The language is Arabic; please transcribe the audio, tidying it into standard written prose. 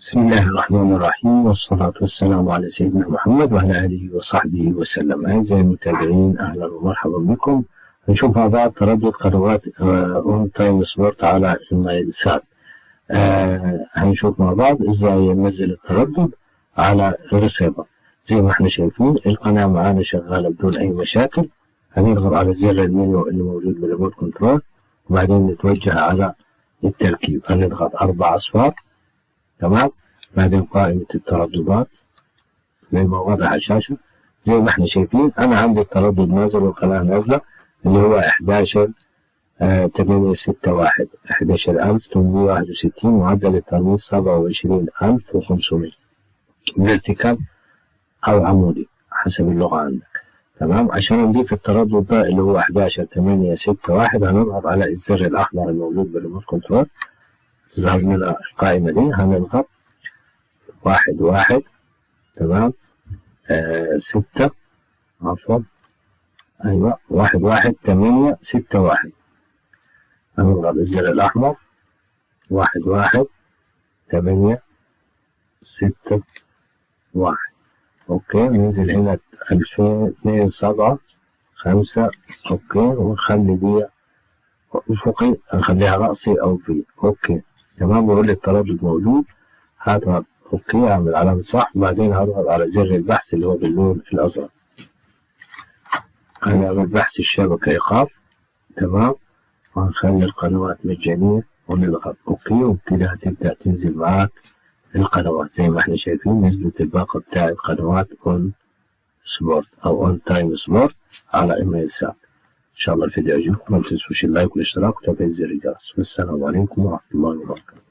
بسم الله الرحمن الرحيم، والصلاة والسلام على سيدنا محمد وعلى آله وصحبه وسلم. أعزائي المتابعين، أهلا ومرحبا بكم. هنشوف مع بعض تردد قنوات اون تايم سبورت على النايل سات. هنشوف مع بعض ازاي ننزل التردد على الريسيفر. زي ما احنا شايفين القناة معانا شغالة بدون أي مشاكل. هنضغط على زر المنيو اللي موجود بالريموت كنترول، وبعدين نتوجه على التركيب. هنضغط 4 أصفار، تمام. بعدين قائمة الترددات زي ما واضح على الشاشة. زي ما احنا شايفين أنا عندي التردد نازل والقناة نازلة، اللي هو 11.861 11,861. معدل الترميز 27,500 فيرتيكال أو عمودي حسب اللغة عندك، تمام. عشان نضيف التردد ده اللي هو 11.861 هنضغط على الزر الأحمر الموجود بالريموت كنترول، تظهر لنا القائمة دي. هنضغط 1 تمام. 6 عفوا، أيوة 11.861. هنضغط الزر الأحمر 11.861. أوكي، ننزل هنا 2002.7.5. أوكي، ونخلي دي أفقي، نخليها رأسي أو في. أوكي تمام. بيقول لي التردد موجود، هضغط أوكي، أعمل علامة صح. بعدين هضغط على زر البحث اللي هو باللون الأزرق. هنعمل بحث الشبكة إيقاف، تمام. وهنخلي القنوات مجانية ونضغط أوكي، وبكده هتبدأ تنزل معاك القنوات. زي ما احنا شايفين نزلت الباقة بتاعت قنوات اون سبورت أو اون تايم سبورت على النايل سات. إن شاء الله الفيديو يعجبكم، ما تنسوش اللايك والاشتراك وتفعيل زر الجرس. والسلام عليكم ورحمة الله وبركاته.